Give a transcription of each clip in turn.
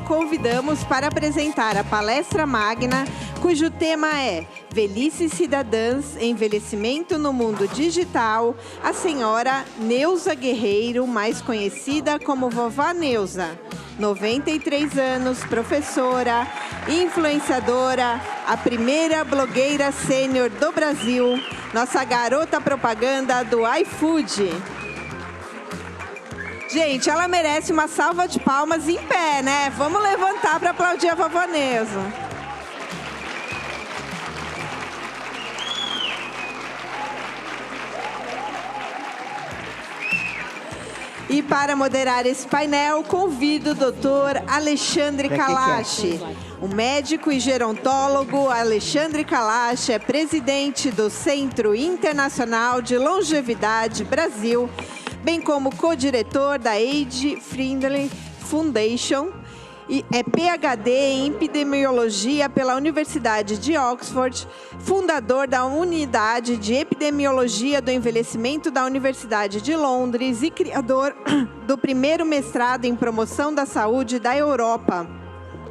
convidamos para apresentar a palestra magna, cujo tema é Velhices Cidadãs, Envelhecimento no Mundo Digital, a senhora Neuza Guerreiro, mais conhecida como Vovó Neuza. 93 anos, professora, influenciadora, a primeira blogueira sênior do Brasil, nossa garota propaganda do iFood. Gente, ela merece uma salva de palmas em pé, né? Vamos levantar para aplaudir a vovó Neuza. E para moderar esse painel, convido o Dr. Alexandre Kalash. O médico e gerontólogo Alexandre Kalash é presidente do Centro Internacional de Longevidade Brasil, bem como co-diretor da Age Friendly Foundation e é PhD em epidemiologia pela Universidade de Oxford, fundador da Unidade de Epidemiologia do Envelhecimento da Universidade de Londres e criador do primeiro mestrado em promoção da saúde da Europa.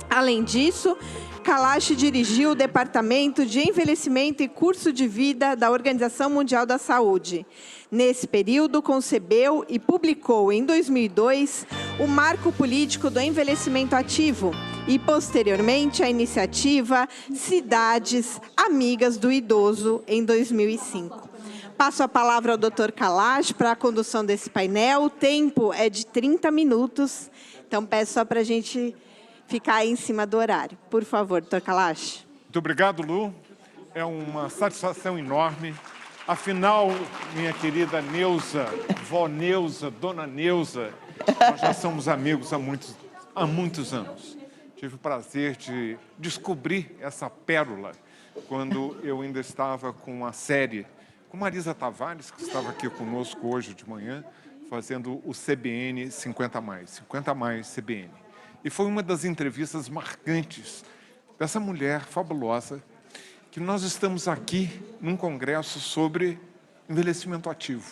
Além disso, Kalash dirigiu o Departamento de Envelhecimento e Curso de Vida da Organização Mundial da Saúde. Nesse período, concebeu e publicou, em 2002, o Marco Político do Envelhecimento Ativo e, posteriormente, a iniciativa Cidades Amigas do Idoso, em 2005. Passo a palavra ao Dr. Kalash para a condução desse painel. O tempo é de 30 minutos, então peço só para a gente ficar aí em cima do horário. Por favor, Dr. Kalash. Muito obrigado, Lu. É uma satisfação enorme. Afinal, minha querida Neuza, vó Neuza, dona Neuza, nós já somos amigos há muitos anos. Tive o prazer de descobrir essa pérola quando eu ainda estava com a série com Marisa Tavares, que estava aqui conosco hoje de manhã, fazendo o CBN 50+, CBN. E foi uma das entrevistas marcantes dessa mulher fabulosa, que nós estamos aqui num congresso sobre envelhecimento ativo.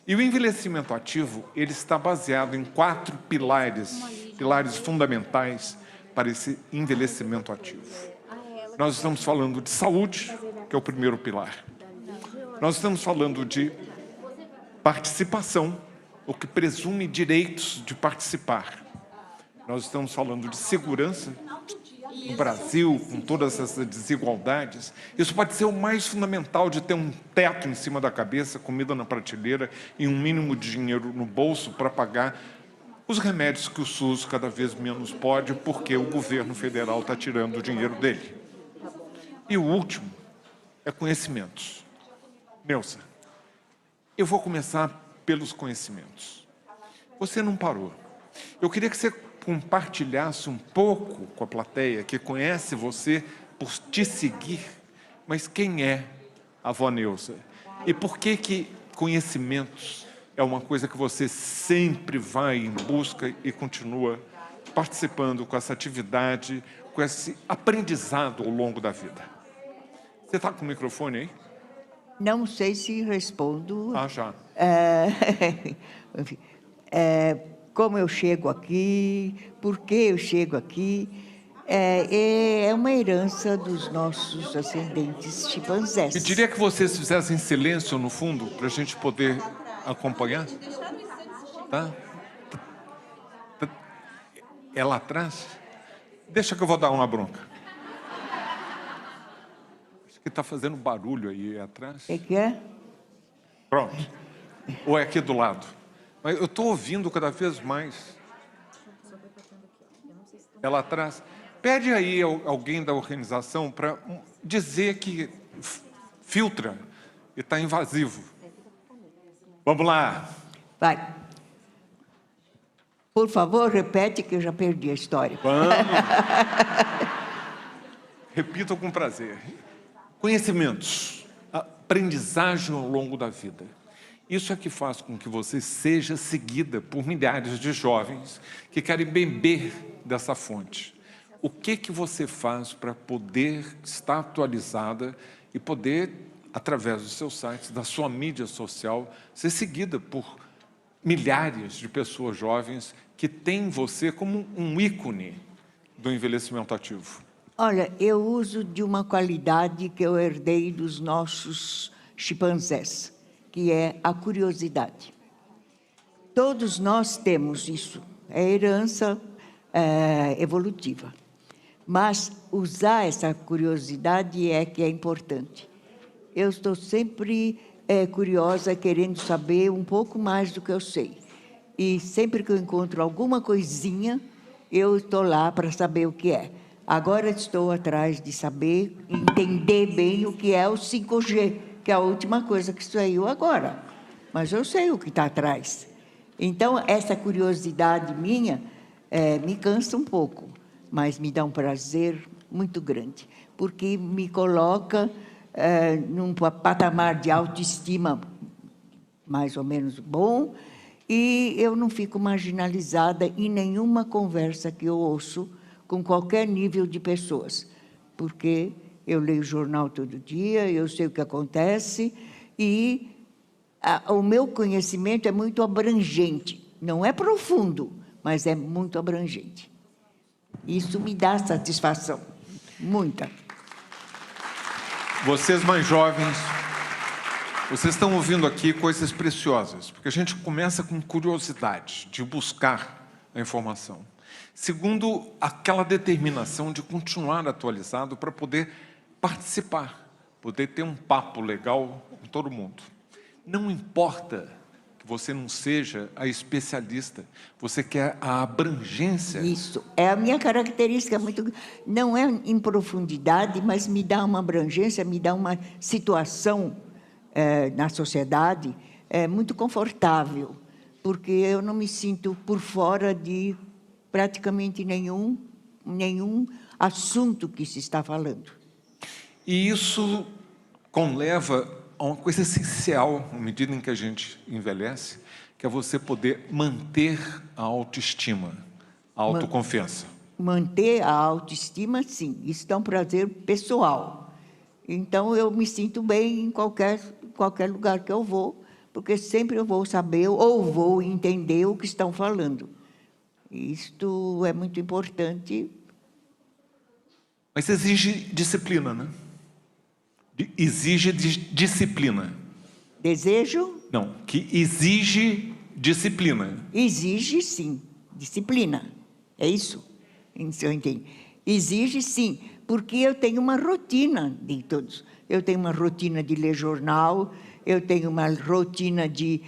E o envelhecimento ativo, ele está baseado em 4 pilares fundamentais para esse envelhecimento ativo. Nós estamos falando de saúde, que é o primeiro pilar. Nós estamos falando de participação, o que presume direitos de participar. Nós estamos falando de segurança. No Brasil, com todas essas desigualdades, isso pode ser o mais fundamental de ter um teto em cima da cabeça, comida na prateleira e um mínimo de dinheiro no bolso para pagar os remédios que o SUS cada vez menos pode, porque o governo federal está tirando o dinheiro dele. E o último é conhecimentos. Neuza, eu vou começar pelos conhecimentos. Você não parou. Eu queria que você compartilhasse um pouco com a plateia que conhece você por te seguir, mas quem é a vó Neuza? E por que conhecimentos é uma coisa que você sempre vai em busca e continua participando com essa atividade, com esse aprendizado ao longo da vida? Você está com o microfone aí? Não sei se respondo. Ah, já. Enfim, como eu chego aqui, por que eu chego aqui, é uma herança dos nossos ascendentes chimpanzés. Eu diria que vocês fizessem silêncio no fundo, para a gente poder acompanhar. Tá? É lá atrás? Deixa que eu vou dar uma bronca. Acho que está fazendo barulho aí atrás. O que é? Pronto. Ou é aqui do lado? Mas eu estou ouvindo cada vez mais. É lá atrás. Pede aí alguém da organização para dizer que filtra e está invasivo. Vamos lá. Vai. Por favor, repete que eu já perdi a história. Vamos. Repito com prazer. Conhecimentos, aprendizagem ao longo da vida. Isso é que faz com que você seja seguida por milhares de jovens que querem beber dessa fonte. O que você faz para poder estar atualizada e poder, através dos seus sites, da sua mídia social, ser seguida por milhares de pessoas jovens que têm você como um ícone do envelhecimento ativo? Olha, eu uso de uma qualidade que eu herdei dos nossos chimpanzés, que é a curiosidade. Todos nós temos isso, é herança evolutiva. Mas usar essa curiosidade é que é importante. Eu estou sempre curiosa, querendo saber um pouco mais do que eu sei. E sempre que eu encontro alguma coisinha, eu estou lá para saber o que é. Agora estou atrás de saber, entender bem o que é o 5G, que é a última coisa que saiu agora. Mas eu sei o que está atrás. Então, essa curiosidade minha me cansa um pouco, mas me dá um prazer muito grande, porque me coloca num patamar de autoestima mais ou menos bom, e eu não fico marginalizada em nenhuma conversa que eu ouço com qualquer nível de pessoas, porque eu leio jornal todo dia, eu sei o que acontece, e o meu conhecimento é muito abrangente. Não é profundo, mas é muito abrangente. Isso me dá satisfação, muita. Vocês mais jovens, vocês estão ouvindo aqui coisas preciosas, porque a gente começa com curiosidade de buscar a informação. Segundo, aquela determinação de continuar atualizado para poder participar, poder ter um papo legal com todo mundo. Não importa que você não seja a especialista, você quer a abrangência. Isso, é a minha característica, muito, não é em profundidade, mas me dá uma abrangência, me dá uma situação na sociedade muito confortável, porque eu não me sinto por fora de praticamente nenhum assunto que se está falando. E isso conleva a uma coisa essencial, à medida em que a gente envelhece, que é você poder manter a autoestima, a autoconfiança. Manter a autoestima, sim, isso dá um prazer pessoal. Então, eu me sinto bem em qualquer lugar que eu vou, porque sempre eu vou saber ou vou entender o que estão falando. Isto é muito importante. Mas exige disciplina, né? Exige disciplina. Desejo? Não, que exige disciplina. Exige, sim, disciplina. É isso? Eu entendi. Exige, sim, porque eu tenho uma rotina de todos. Eu tenho uma rotina de ler jornal, eu tenho uma rotina de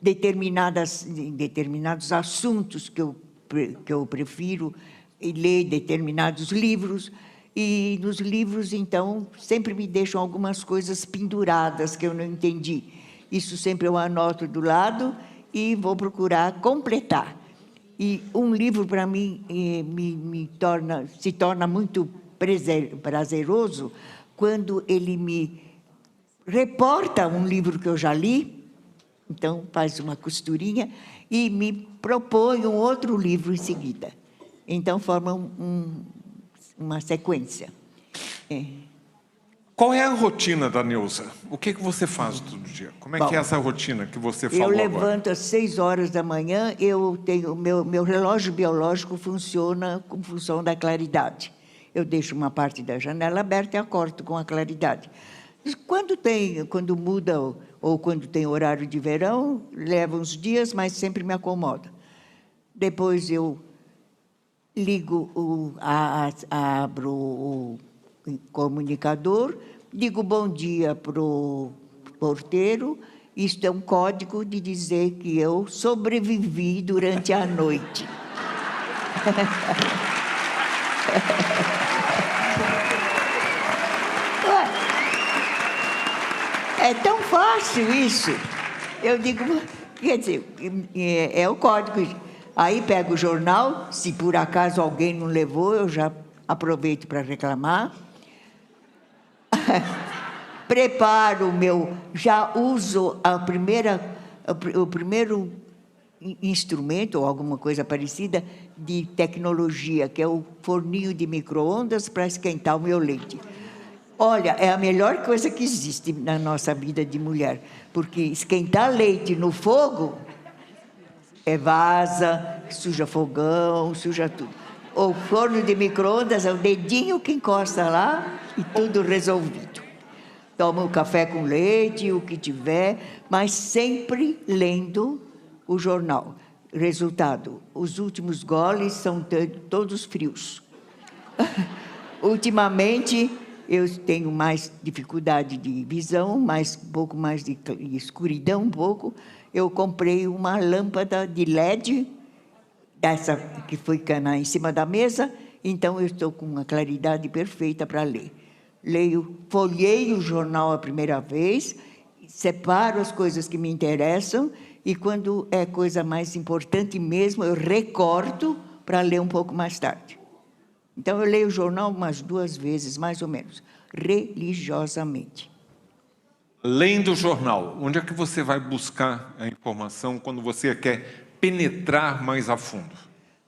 determinados assuntos que eu prefiro, e ler determinados livros. E nos livros, então, sempre me deixam algumas coisas penduradas que eu não entendi. Isso sempre eu anoto do lado e vou procurar completar. E um livro, para mim, se torna muito prazeroso quando ele me reporta um livro que eu já li, então faz uma costurinha, e me propõe um outro livro em seguida. Então, forma uma sequência. Qual é a rotina da Neuza? O que você faz todo dia? Como é que é essa rotina que você falou agora? Eu levanto às 6 horas da manhã, meu relógio biológico funciona com função da claridade. Eu deixo uma parte da janela aberta e acordo com a claridade. Quando muda ou quando tem horário de verão, leva uns dias, mas sempre me acomoda. Depois eu ligo, abro o comunicador, digo bom dia para o porteiro. Isto é um código de dizer que eu sobrevivi durante a noite. É tão fácil isso. Eu digo, quer dizer, é o código. Aí pego o jornal, se por acaso alguém não levou, eu já aproveito para reclamar. Preparo o meu, já uso o primeiro instrumento, ou alguma coisa parecida, de tecnologia, que é o forninho de micro-ondas para esquentar o meu leite. Olha, é a melhor coisa que existe na nossa vida de mulher, porque esquentar leite no fogo vaza, suja fogão, suja tudo. O forno de micro-ondas é o dedinho que encosta lá e tudo resolvido. Tomo café com leite, o que tiver, mas sempre lendo o jornal. Resultado, os últimos goles são todos frios. Ultimamente, eu tenho mais dificuldade de visão, um pouco mais de escuridão, um pouco. Eu comprei uma lâmpada de LED, essa que foi em cima da mesa, então eu estou com uma claridade perfeita para ler. Folheio o jornal a primeira vez, separo as coisas que me interessam e quando é coisa mais importante mesmo, eu recorto para ler um pouco mais tarde. Então, eu leio o jornal umas 2 vezes, mais ou menos, religiosamente. Lendo o jornal, onde é que você vai buscar a informação quando você quer penetrar mais a fundo?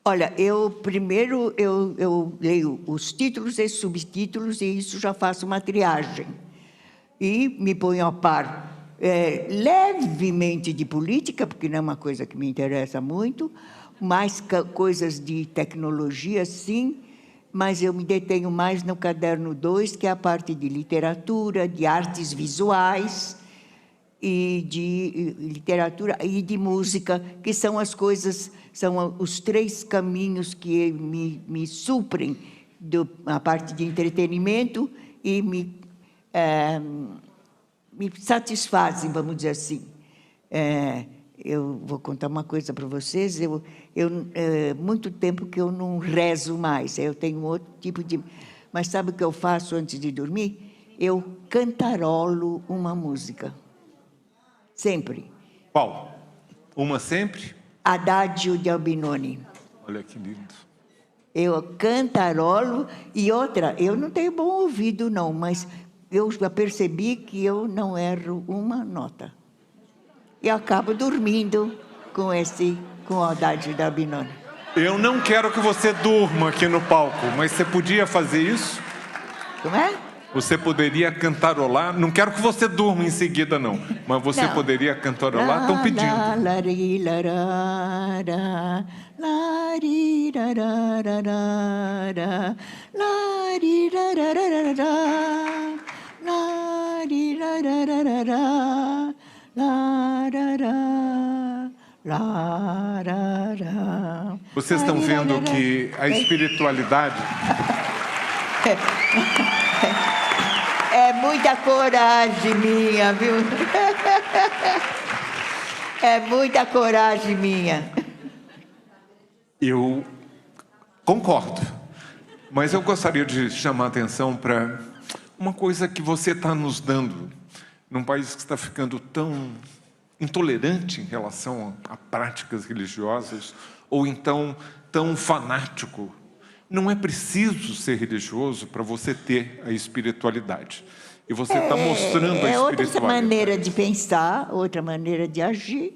Olha, primeiro eu leio os títulos e subtítulos e isso já faço uma triagem. E me ponho a par levemente de política, porque não é uma coisa que me interessa muito, mais coisas de tecnologia, sim, mas eu me detenho mais no caderno 2, que é a parte de literatura, de artes visuais, e de literatura e de música, que são as coisas, são os 3 caminhos que me suprem a parte de entretenimento e me satisfazem, vamos dizer assim. Eu vou contar uma coisa para vocês, muito tempo que eu não rezo mais, eu tenho outro tipo de... Mas sabe o que eu faço antes de dormir? Eu cantarolo uma música. Sempre. Qual? Uma sempre? Adagio de Albinoni. Olha que lindo. Eu cantarolo e outra, eu não tenho bom ouvido não, mas eu já percebi que eu não erro uma nota. E acabo dormindo com o Adagio de Albinoni. Eu não quero que você durma aqui no palco, mas você podia fazer isso? Como é? Você poderia cantarolar, não quero que você durma em seguida não, mas você poderia cantarolar, estão pedindo. Vocês estão vendo que a espiritualidade... É muita coragem minha, viu? É muita coragem minha. Eu concordo, mas eu gostaria de chamar a atenção para uma coisa que você está nos dando num país que está ficando tão intolerante em relação a práticas religiosas, ou então tão fanático. Não é preciso ser religioso para você ter a espiritualidade. E você está mostrando a espiritualidade. É outra maneira de pensar, outra maneira de agir,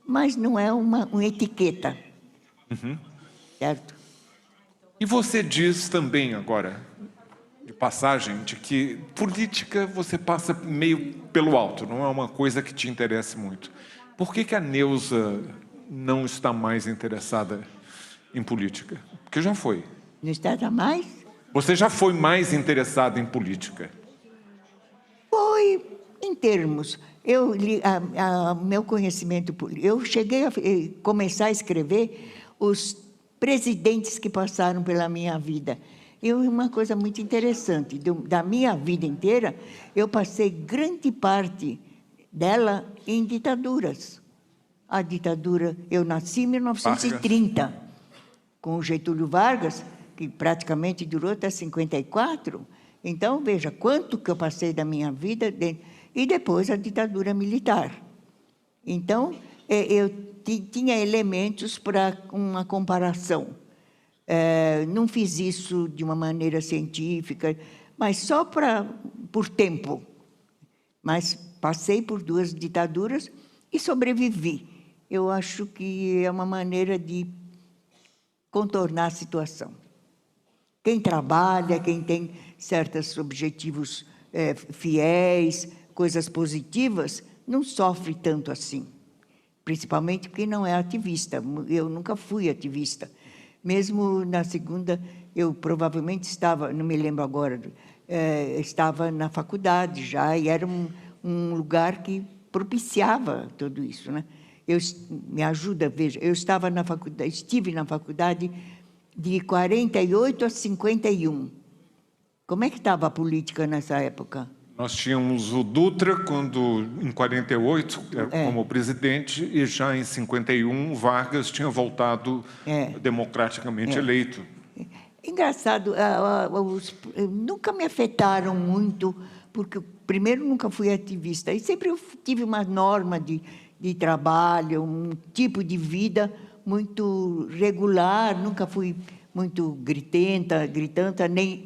mas não é uma etiqueta. Certo? E você diz também agora, de passagem, de que política você passa meio pelo alto, não é uma coisa que te interessa muito. Por que a Neuza não está mais interessada em política? Porque já foi. Não está mais? Você já foi mais interessada em política? Foi, em termos. Meu conhecimento... Eu cheguei a começar a escrever os presidentes que passaram pela minha vida. E uma coisa muito interessante, da minha vida inteira, eu passei grande parte dela em ditaduras. A ditadura... Eu nasci em 1930, com o Getúlio Vargas, que praticamente durou até 54. Então, veja, quanto que eu passei da minha vida, e depois a ditadura militar. Então, eu tinha elementos para uma comparação. Não fiz isso de uma maneira científica, mas só por tempo. Mas passei por 2 ditaduras e sobrevivi. Eu acho que é uma maneira de contornar a situação. Quem trabalha, quem tem certos objetivos fiéis, coisas positivas, não sofre tanto assim. Principalmente quem não é ativista. Eu nunca fui ativista. Mesmo na segunda, eu provavelmente estava, não me lembro agora, estava na faculdade já, e era um lugar que propiciava tudo isso, né? Me ajuda, veja, eu estava na faculdade, estive na faculdade de 48 a 51. Como é que estava a política nessa época? Nós tínhamos o Dutra, em 48, como presidente, e já em 51, Vargas tinha voltado democraticamente eleito. Engraçado, nunca me afetaram muito, porque, primeiro, nunca fui ativista, e sempre eu tive uma norma de trabalho, um tipo de vida muito regular, nunca fui muito gritanta, nem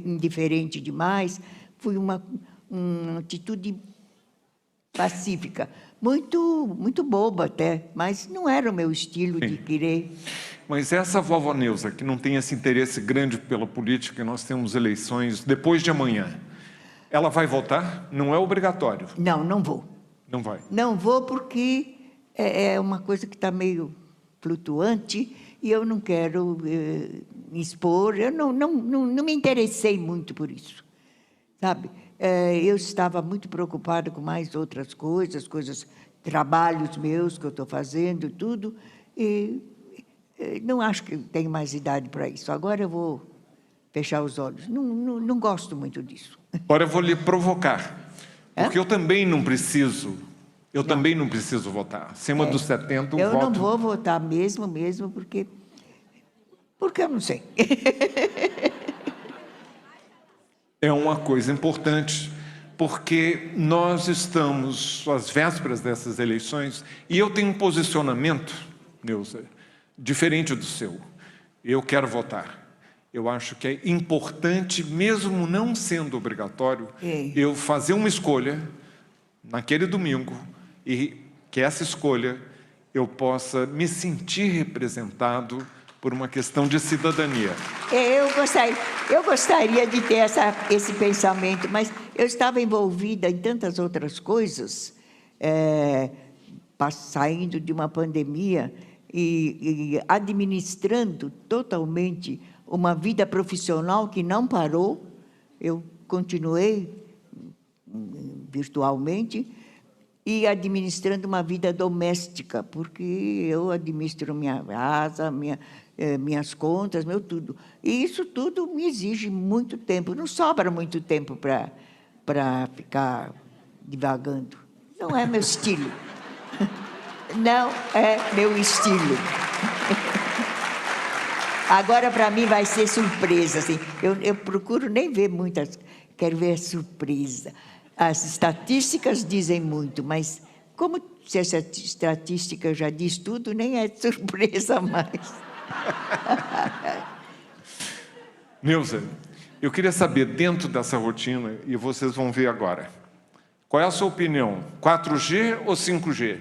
indiferente demais. Fui uma atitude pacífica, muito boba até, mas não era o meu estilo de querer. Mas essa vovó Neuza, que não tem esse interesse grande pela política, nós temos eleições depois de amanhã, ela vai votar? Não é obrigatório. Não, não vou. Não vai? Não vou porque é uma coisa que está meio flutuante e eu não quero me expor, eu não me interessei muito por isso. Sabe, eu estava muito preocupada com mais outras coisas, trabalhos meus que eu estou fazendo, tudo, e não acho que tenho mais idade para isso. Agora eu vou fechar os olhos. Não gosto muito disso. Agora eu vou lhe provocar, porque eu também não preciso, também não preciso votar. Acima dos 70, eu voto. Eu não vou votar mesmo, porque eu não sei. É uma coisa importante, porque nós estamos às vésperas dessas eleições e eu tenho um posicionamento, Neuza, diferente do seu. Eu quero votar. Eu acho que é importante, mesmo não sendo obrigatório, eu fazer uma escolha naquele domingo e que essa escolha eu possa me sentir representado por uma questão de cidadania. Eu gostaria de ter esse pensamento, mas eu estava envolvida em tantas outras coisas, saindo de uma pandemia e administrando totalmente uma vida profissional que não parou. Eu continuei virtualmente e administrando uma vida doméstica, porque eu administro minha casa, minhas contas, meu tudo. E isso tudo me exige muito tempo. Não sobra muito tempo para ficar divagando. Não é meu estilo. Não é meu estilo. Agora, para mim, vai ser surpresa. Assim. Eu procuro nem ver muitas, quero ver surpresa. As estatísticas dizem muito, mas como se essa estatística já diz tudo, nem é surpresa mais. Neuza, eu queria saber, dentro dessa rotina, e vocês vão ver agora, qual é a sua opinião? 4G ou 5G?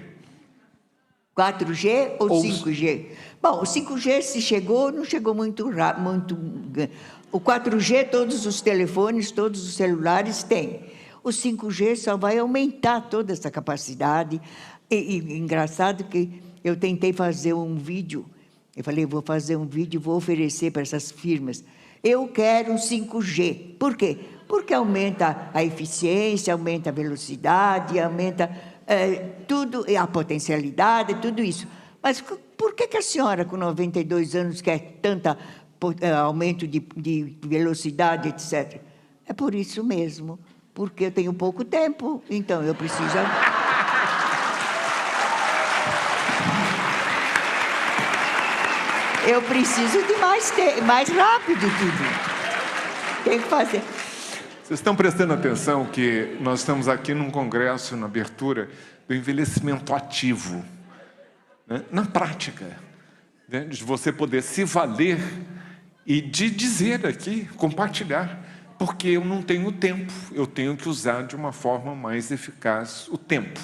4G ou 5G? Bom, o 5G se chegou, não chegou muito rápido. O 4G, todos os telefones, todos os celulares têm. O 5G só vai aumentar toda essa capacidade. E engraçado que eu tentei fazer um vídeo. Eu falei, vou fazer um vídeo, vou oferecer para essas firmas. Eu quero um 5G. Por quê? Porque aumenta a eficiência, aumenta a velocidade, aumenta tudo, a potencialidade, tudo isso. Mas por que a senhora, com 92 anos, quer tanto aumento de velocidade, etc.? É por isso mesmo, porque eu tenho pouco tempo, então eu preciso... Eu preciso de mais rápido tudo. Tem que fazer. Vocês estão prestando atenção que nós estamos aqui num congresso, na abertura, do envelhecimento ativo. Né? Na prática, né? De você poder se valer e de dizer aqui, compartilhar, porque eu não tenho tempo, eu tenho que usar de uma forma mais eficaz o tempo.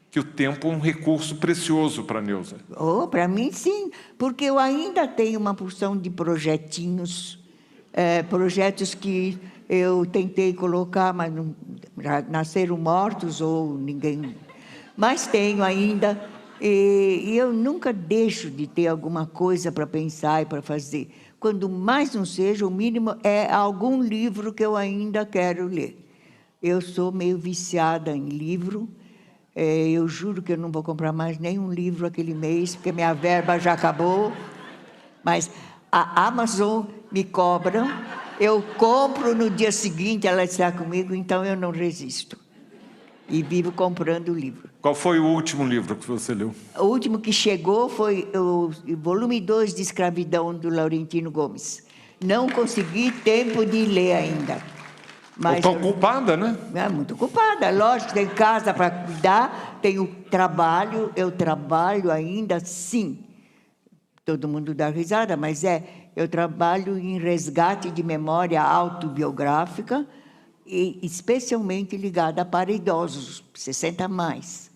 Que o tempo é um recurso precioso para a Neuza. Oh, para mim, sim, porque eu ainda tenho uma porção de projetinhos, projetos que eu tentei colocar, mas não, já nasceram mortos ou ninguém... Mas tenho ainda E eu nunca deixo de ter alguma coisa para pensar e para fazer. Quando mais não seja, o mínimo é algum livro que eu ainda quero ler. Eu sou meio viciada em livro. Eu juro que eu não vou comprar mais nenhum livro aquele mês, porque minha verba já acabou. Mas a Amazon me cobra, eu compro no dia seguinte, ela está comigo, então eu não resisto. E vivo comprando o livro. Qual foi o último livro que você leu? O último que chegou foi o volume 2 de Escravidão, do Laurentino Gomes. Não consegui tempo de ler ainda. Mas Estou ocupada, né? Muito ocupada. Lógico, tem casa para cuidar, tenho trabalho, eu trabalho ainda, sim. Todo mundo dá risada, mas eu trabalho em resgate de memória autobiográfica, e especialmente ligada para idosos, 60 a mais.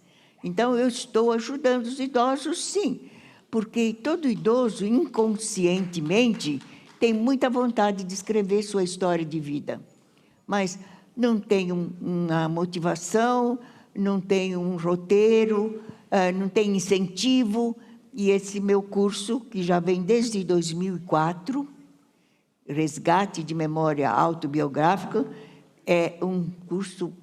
Então, eu estou ajudando os idosos, sim, porque todo idoso, inconscientemente, tem muita vontade de escrever sua história de vida, mas não tem uma motivação, não tem um roteiro, não tem incentivo. E esse meu curso, que já vem desde 2004, Resgate de Memória Autobiográfica, é um curso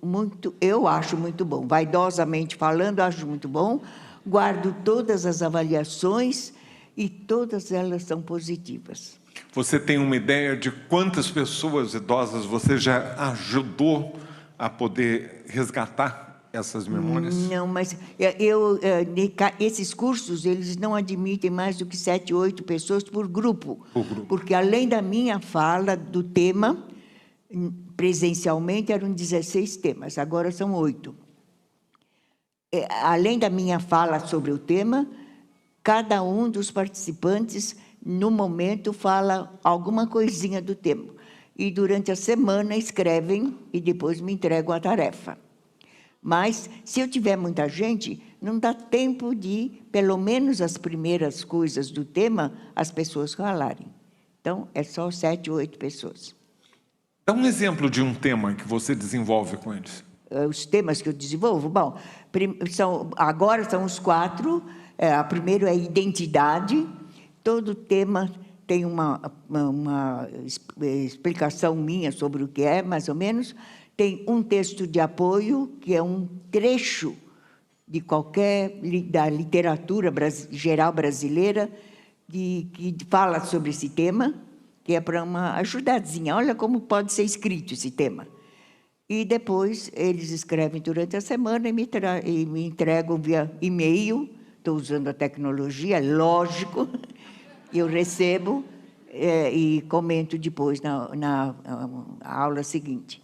eu acho muito bom. Vaidosamente falando, acho muito bom. Guardo todas as avaliações e todas elas são positivas. Você tem uma ideia de quantas pessoas idosas você já ajudou a poder resgatar essas memórias? Não, mas esses cursos, eles não admitem mais do que 7, 8 pessoas por grupo. Porque, além da minha fala do tema, presencialmente eram 16 temas, agora são 8. Além da minha fala sobre o tema, cada um dos participantes, no momento, fala alguma coisinha do tema. E, durante a semana, escrevem e depois me entregam a tarefa. Mas, se eu tiver muita gente, não dá tempo de, pelo menos as primeiras coisas do tema, as pessoas falarem. Então, é só 7 ou 8 pessoas. Dá um exemplo de um tema que você desenvolve com eles. Os temas que eu desenvolvo? Bom, agora são os 4. O primeiro é identidade. Todo tema tem uma explicação minha sobre o que é, mais ou menos. Tem um texto de apoio, que é um trecho da literatura geral brasileira, que fala sobre esse tema, que é para uma ajudadinha. Olha como pode ser escrito esse tema. E depois eles escrevem durante a semana e me entregam via e-mail. Estou usando a tecnologia, lógico. Eu recebo e comento depois na aula seguinte.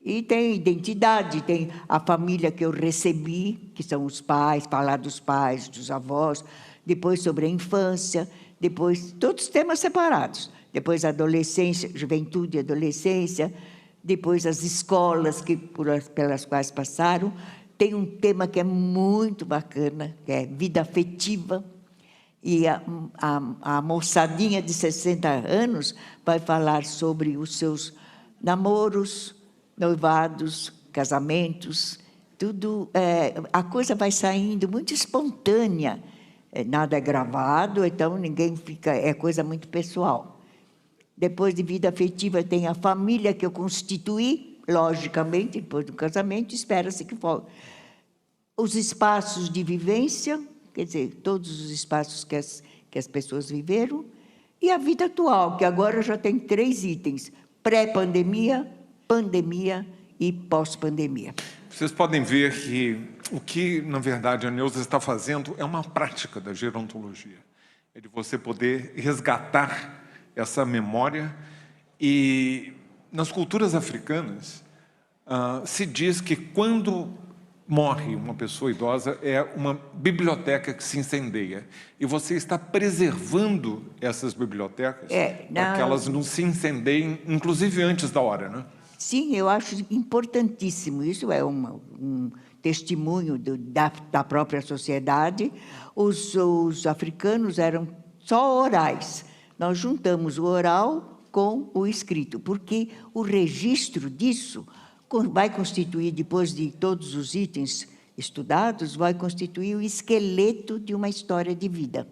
E tem identidade, tem a família que eu recebi, que são os pais, falar dos pais, dos avós, depois sobre a infância, depois todos temas separados. Depois a adolescência, juventude e adolescência, depois as escolas pelas quais passaram. Tem um tema que é muito bacana, que é vida afetiva. E a moçadinha de 60 anos vai falar sobre os seus namoros, noivados, casamentos, tudo. A coisa vai saindo muito espontânea. Nada é gravado, então ninguém fica... É coisa muito pessoal. Depois de vida afetiva, tem a família que eu constituí, logicamente, depois do casamento, espera-se que for. Os espaços de vivência, quer dizer, todos os espaços que as pessoas viveram, e a vida atual, que agora já tem 3 itens: pré-pandemia, pandemia e pós-pandemia. Vocês podem ver que o que, na verdade, a Neuza está fazendo é uma prática da gerontologia. É de você poder resgatar essa memória. E nas culturas africanas, se diz que quando morre uma pessoa idosa, é uma biblioteca que se incendeia. E você está preservando essas bibliotecas para que elas não se incendeiem, inclusive antes da hora, né? Sim, eu acho importantíssimo. Isso é um testemunho da própria sociedade. Os africanos eram só orais. Nós juntamos o oral com o escrito, porque o registro disso vai constituir, depois de todos os itens estudados, vai constituir o esqueleto de uma história de vida.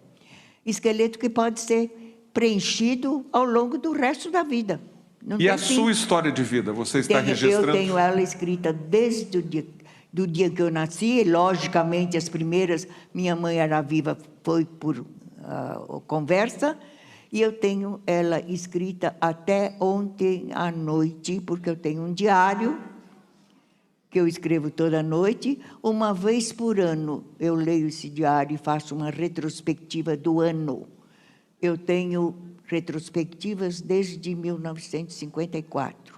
Esqueleto que pode ser preenchido ao longo do resto da vida. Não E a fim. sua história de vida, você está registrando? Eu tenho ela escrita desde do dia que eu nasci, e, logicamente, as primeiras, minha mãe era viva, foi por conversa, e eu tenho ela escrita até ontem à noite, porque eu tenho um diário, que eu escrevo toda noite. Uma vez por ano, eu leio esse diário e faço uma retrospectiva do ano. Eu tenho retrospectivas desde 1954.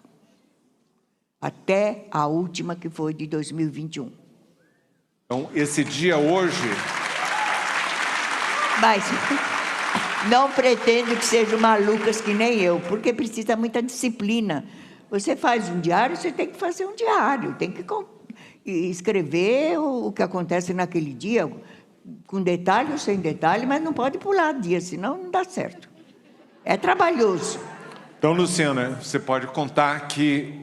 Até a última, que foi de 2021. Então, esse dia hoje... Mas não pretendo que sejam malucas que nem eu, porque precisa muita disciplina. Você faz um diário, você tem que fazer um diário, tem que escrever o que acontece naquele dia, com detalhe ou sem detalhe, mas não pode pular dia, senão não dá certo. É trabalhoso. Então, Luciana, você pode contar que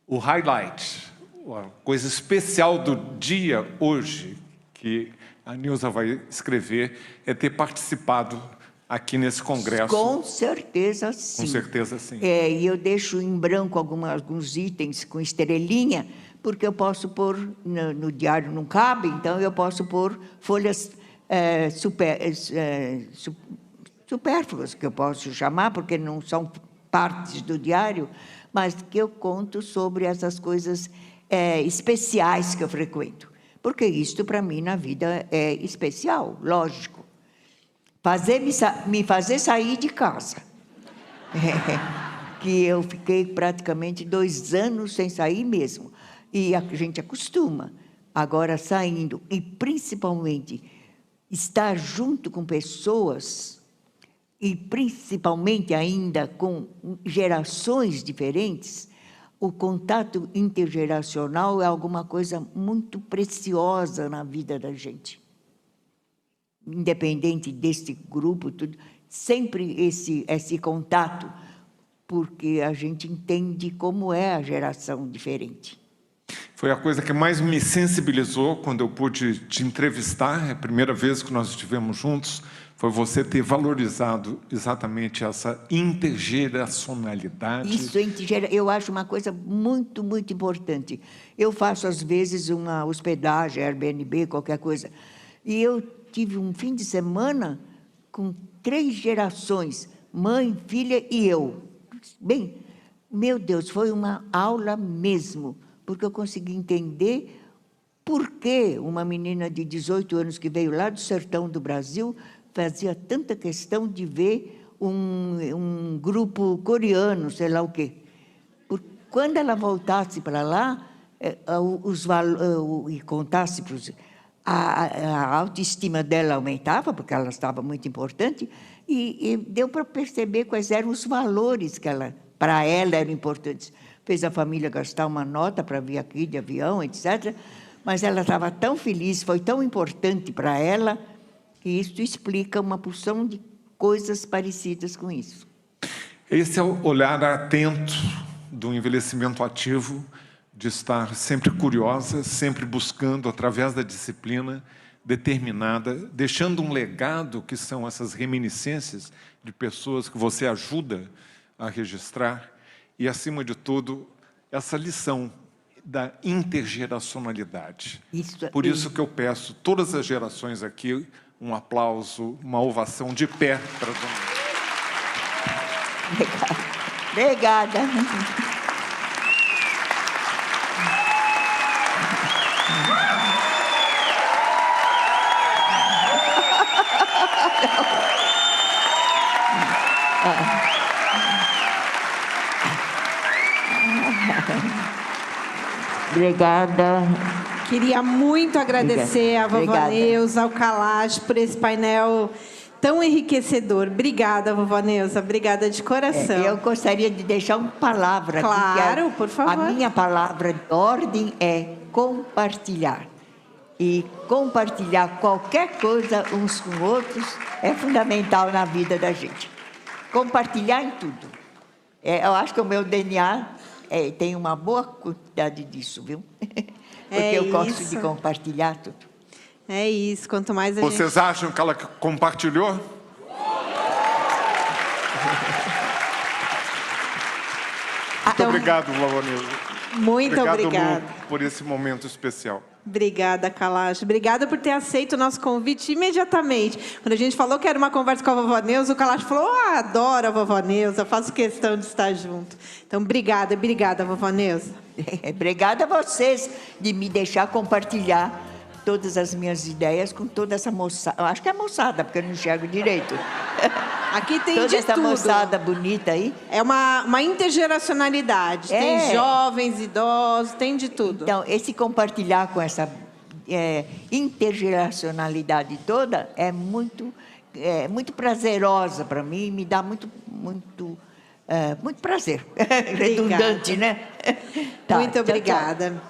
o highlight, a coisa especial do dia hoje, que a Neuza vai escrever, é ter participado aqui nesse congresso. Com certeza, sim. Com certeza, sim. E eu deixo em branco alguns itens com estrelinha, porque eu posso pôr, no diário não cabe, então eu posso pôr folhas supérfluas, que eu posso chamar, porque não são partes do diário, mas que eu conto sobre essas coisas especiais que eu frequento. Porque isto, para mim, na vida é especial, lógico. Me fazer sair de casa. Que eu fiquei praticamente 2 anos sem sair mesmo. E a gente acostuma. Agora, saindo, e principalmente estar junto com pessoas, e principalmente ainda com gerações diferentes, o contato intergeracional é alguma coisa muito preciosa na vida da gente. Independente desse grupo, tudo, sempre esse contato, porque a gente entende como é a geração diferente. Foi a coisa que mais me sensibilizou quando eu pude te entrevistar, a primeira vez que nós estivemos juntos, foi você ter valorizado exatamente essa intergeracionalidade. Isso, eu acho uma coisa muito, muito importante. Eu faço, às vezes, uma hospedagem, Airbnb, qualquer coisa, e eu tive um fim de semana com 3 gerações, mãe, filha e eu. Bem, meu Deus, foi uma aula mesmo, porque eu consegui entender por que uma menina de 18 anos que veio lá do sertão do Brasil fazia tanta questão de ver um grupo coreano, sei lá o quê. Quando ela voltasse para lá e contasse para os... A autoestima dela aumentava, porque ela estava muito importante, e deu para perceber quais eram os valores que para ela eram importantes. Fez a família gastar uma nota para vir aqui de avião, etc. Mas ela estava tão feliz, foi tão importante para ela, que isso explica uma porção de coisas parecidas com isso. Esse é o olhar atento do envelhecimento ativo, de estar sempre curiosa, sempre buscando, através da disciplina, determinada, deixando um legado, que são essas reminiscências de pessoas que você ajuda a registrar, e, acima de tudo, essa lição da intergeracionalidade. Por isso que eu peço, todas as gerações aqui, um aplauso, uma ovação de pé para a dona. Obrigada. Obrigada. Queria muito agradecer à vovó Neuza, ao Kalash, por esse painel tão enriquecedor. Obrigada, vovó Neuza. Obrigada de coração. Eu gostaria de deixar uma palavra aqui. Claro, por favor. A minha palavra de ordem é compartilhar. E compartilhar qualquer coisa uns com outros é fundamental na vida da gente. Compartilhar em tudo. Eu acho que o meu DNA Tem uma boa quantidade disso, viu? Porque É eu gosto isso. de compartilhar tudo. É isso, quanto mais a gente... Vocês acham que ela compartilhou? Muito obrigado, vovó Neuza. Muito obrigada. Lu, por esse momento especial. Obrigada, Kalash. Obrigada por ter aceito o nosso convite imediatamente. Quando a gente falou que era uma conversa com a vovó Neuza, o Kalash falou: adoro a vovó Neuza, faço questão de estar junto. Então, obrigada, vovó Neuza. Obrigada a vocês de me deixar compartilhar todas as minhas ideias com toda essa moçada. Eu acho que é moçada, porque eu não enxergo direito. Aqui tem Toda de essa tudo. moçada bonita aí. É uma intergeracionalidade. Tem jovens, idosos, tem de tudo. Então, esse compartilhar com essa intergeracionalidade toda é muito prazerosa para mim, me dá muito prazer. Redundante, né? Muito Tchau, tchau. obrigada.